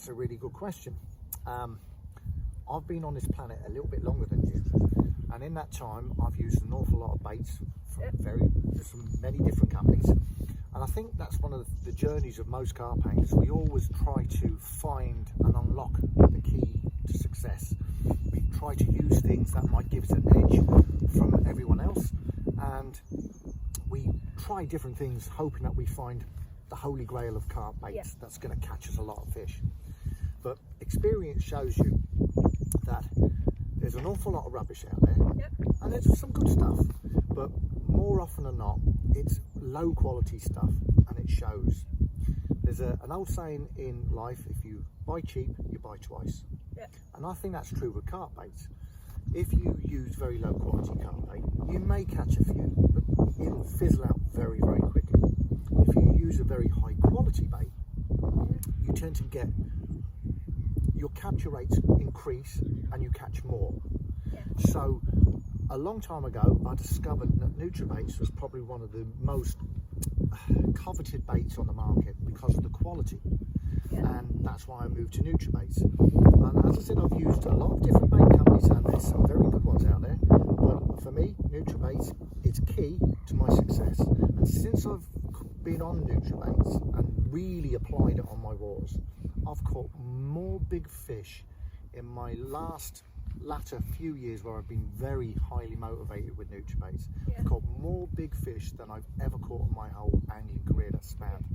That's a really good question. I've been on this planet a little bit longer than you, and in that time I've used an awful lot of baits from many different companies, and I think that's one of the journeys of most carp anglers. We always try to find and unlock the key to success. We try to use things that might give us an edge from everyone else, and we try different things hoping that we find the holy grail of carp baits that's going to catch us a lot of fish. But experience shows you that there's an awful lot of rubbish out there, and there's some good stuff, but more often than not it's low quality stuff, and it shows. There's an old saying in life: if you buy cheap, you buy twice. And I think that's true with carp baits. If you use very low quality carp bait, you may catch a few, but it'll fizzle out very, very quickly. If you use a very high quality bait, you tend to get your capture rates increase and you catch more. So a long time ago I discovered that Nutribaits was probably one of the most coveted baits on the market because of the quality, and that's why I moved to Nutribaits. And as I said, I've used a lot of different bait companies, and there's some very good ones out there, but for me, Nutribaits is key to my success. And since I've been on Nutribaits and really applied it on my waters, I've caught more big fish in my latter few years where I've been very highly motivated with Nutribaits. I've caught more big fish than I've ever caught in my whole angling career that spanned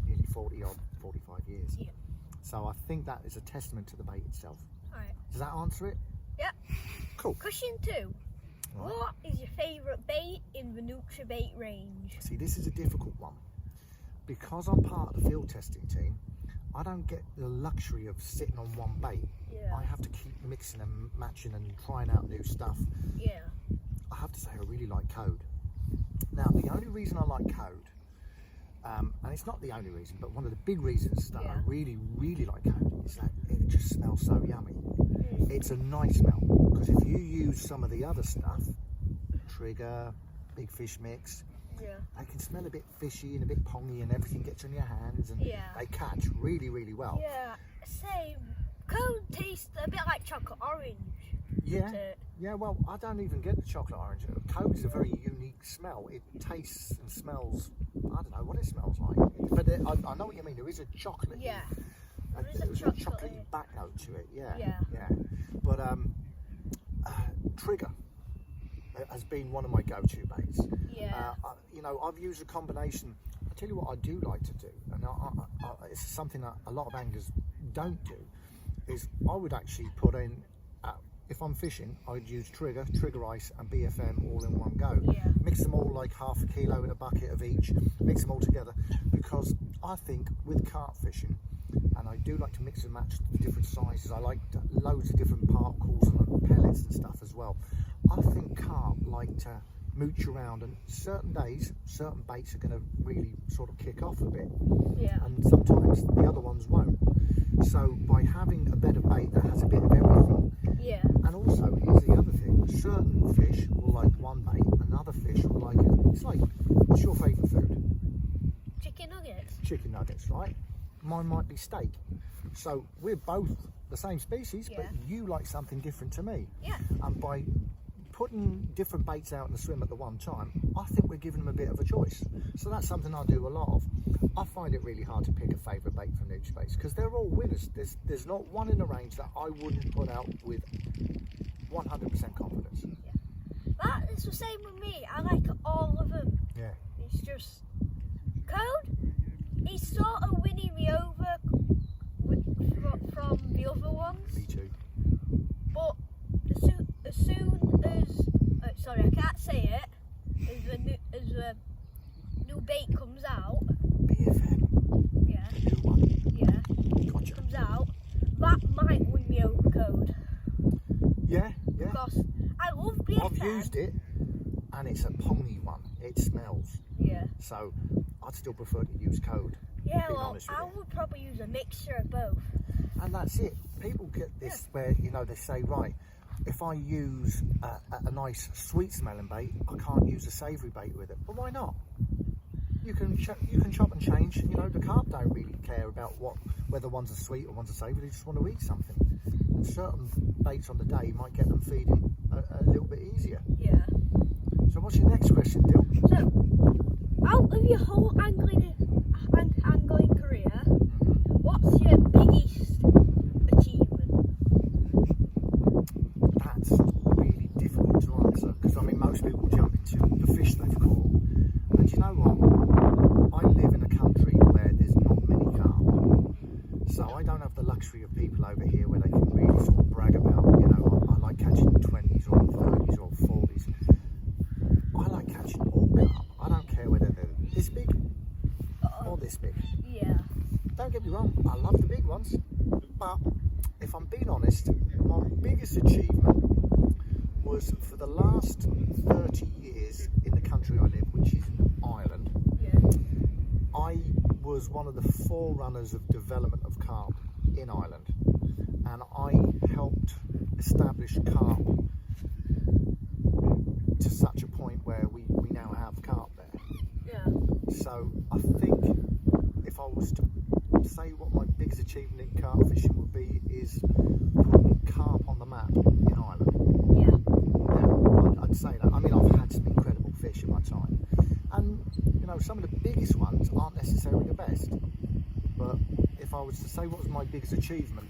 nearly 45 years. So I think that is a testament to the bait itself. Does that answer it? Yeah. Cool. Question 2. What is your favourite bait in the Nutribait range? See, this is a difficult one. Because I'm part of the field testing team, I don't get the luxury of sitting on one bait. I have to keep mixing and matching and trying out new stuff. I have to say I really like Code. Now, the only reason I like Code, and it's not the only reason, but one of the big reasons that I really, really like Code is that it just smells so yummy. It's a nice smell, because if you use some of the other stuff, Trigger, Big Fish Mix, they can smell a bit fishy and a bit pongy, and everything gets on your hands, and they catch really, really well. Same. Code tastes a bit like chocolate orange. Well, I don't even get the chocolate orange. Code is a very unique smell. It tastes and smells, I don't know what it smells like, but I know what you mean. There is a chocolate. There's a chocolatey back note to it. But Trigger has been one of my go-to baits. You know, I've used a combination. I tell you what I do like to do, and it's something that a lot of anglers don't do, is I would actually put in, if I'm fishing, I'd use Trigger Ice and BFM all in one go. Mix them all like half a kilo in a bucket of each, mix them all together, because I think with carp fishing, and I do like to mix and match the different sizes, I like loads of different particles and pellets and stuff as well. I think carp like to mooch around, and certain days, certain baits are going to really sort of kick off a bit, and sometimes the other ones won't. So by having a better bait that has a bit of everything, and also here's the other thing: certain fish will like one bait, and other fish will like it. It's like, what's your favourite food? Chicken nuggets. Chicken nuggets, right? Mine might be steak. So we're both the same species, but you like something different to me. And by putting different baits out in the swim at the one time, I think we're giving them a bit of a choice. So that's something I do a lot of. I find it really hard to pick a favourite bait from Nutribaits, because they're all winners. There's not one in the range that I wouldn't put out with 100% confidence. That is the same with me. I like all of them. It's just Code. He's sort of winning me over from the other ones. Me too. But as soon as sorry, I can't say it. As the new bait comes out, BFM. The new one. Gotcha. Comes out, that might win me over Code. Because I love BFM. I've used it, and it's a pongy one. It smells. So I'd still prefer to use Code. Well, I would probably use a mixture of both. And that's it. People get this where, you know, they say, right, if I use a nice sweet smelling bait, I can't use a savoury bait with it. But why not? you can chop and change. You know, the carp don't really care about whether ones are sweet or ones are savoury. They just want to eat something. And certain baits on the day might get them feeding a little bit easier. Yeah. So what's your next question, Dill? So, out of your whole angling career, what's your biggest achievement? That's really difficult to answer because I mean most people jump into the fish they've caught. And you know what? I live in a country where there's not many carp. So I don't have the luxury of people over here where they can really sort of brag about, you know, I like catching 20s or 30s or 40s. I like catching all carp. I don't care whether they're this big or this big. Yeah. Don't get me wrong, I love the big ones. But if I'm being honest, my biggest achievement was for the last 30 years in the country I live, which is Ireland. Yeah. I was one of the forerunners of development of carp in Ireland, and I helped establish carp to such a point where we now have carp there. Yeah. So I think if I was to say what my biggest achievement in carp fishing would be is putting carp on the map in Ireland. Yeah. I'd say that. I mean, I've had some incredible fish in my time, and you know, some of the biggest ones aren't necessarily the best. But if I was to say what was my biggest achievement,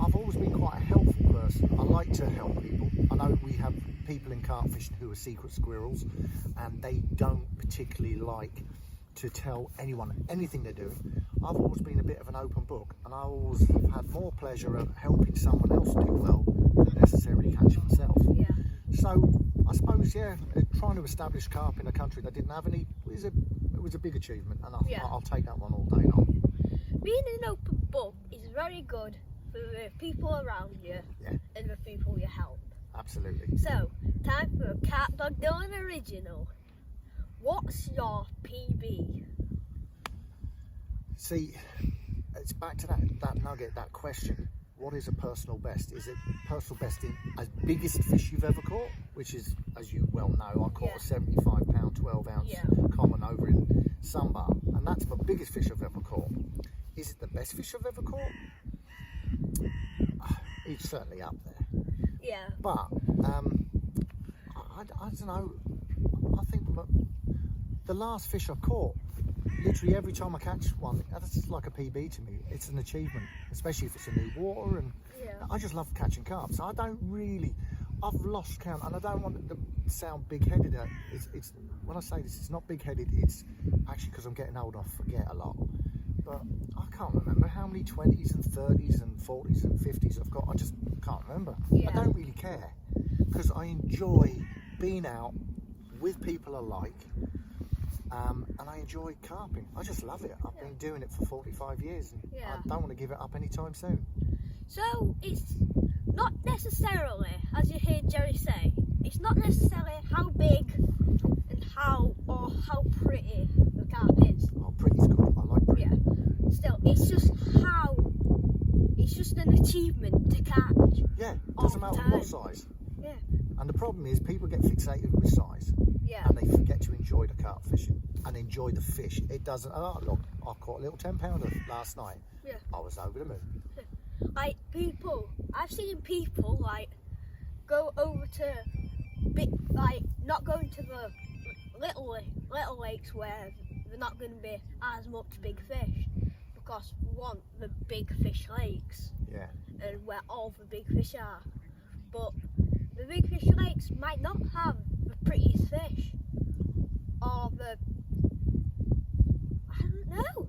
I've always been quite a helpful person. I like to help people. I know we have people in carp fishing who are secret squirrels, and they don't particularly like to tell anyone anything they're doing. I've always been a bit of an open book, and I always have had more pleasure at helping someone else do well than necessarily catching myself. Yeah. So I suppose, yeah, trying to establish carp in a country that didn't have any was a big achievement, and I'll take that one all day long. Being an open book is very good for the people around you and the people you help. Absolutely. So, time for a CarpDogDylan original. What's your PB? See, it's back to that nugget, that question. What is a personal best? Is it personal best in as biggest fish you've ever caught, which is, as you well know, I caught a 75 pound, 12 ounce common over in Sunbar, and that's the biggest fish I've ever caught. Is it the best fish I've ever caught? It's certainly up there. Yeah. But I don't know. I think the last fish I caught, literally every time I catch one, that's just like a PB to me. It's an achievement, especially if it's a new water, and I just love catching carp. So I don't really, I've lost count, and I don't want it to sound big-headed. It's when I say this, it's not big-headed. It's actually because I'm getting old, I forget a lot. But I can't remember how many 20s and 30s and 40s and 50s I've got. I just can't remember. Yeah. I don't really care because I enjoy being out with people I like, and I enjoy carping. I just love it. I've been doing it for 45 years, and I don't want to give it up anytime soon. So it's not necessarily, as you hear Gerry say, it's not necessarily how big and how pretty the carp is. Oh, pretty's good. I like pretty. Yeah. Still, it's just an achievement to catch. Yeah, doesn't matter what size. Yeah. And the problem is people get fixated with size. Yeah. And they forget to enjoy the carp fishing and enjoy the fish. It doesn't. Oh, look, I caught a little 10-pounder last night. Yeah. I was over the moon. Like I've seen people like go over to not going to the little lakes where they're not going to be as much big fish, because we want the big fish lakes. Yeah. And where all the big fish are. But the big fish lakes might not have the prettiest fish, or I don't know.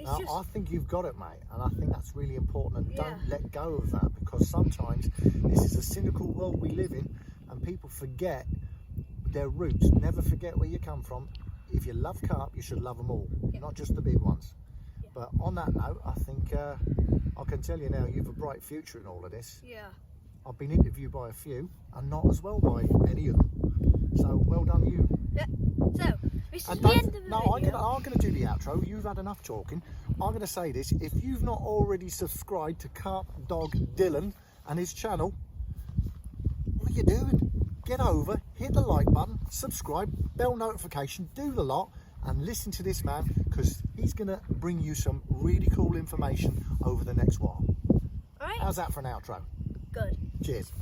I think you've got it, mate, and I think that's really important, and don't let go of that, because sometimes this is a cynical world we live in, and people forget their roots. Never forget where you come from. If you love carp, you should love them all, not just the big ones. But on that note, I think I can tell you now, you've a bright future in all of this. Yeah. I've been interviewed by a few, and not as well by any of them. So well done, you. Yeah. So this is the end of the video. I'm going to do the outro. You've had enough talking. I'm going to say this: if you've not already subscribed to CarpDogDylan and his channel, what are you doing? Get over, hit the like button, subscribe, bell notification, do the lot, and listen to this man, because he's going to bring you some really cool information over the next while. Alright. How's that for an outro? Good. Cheers.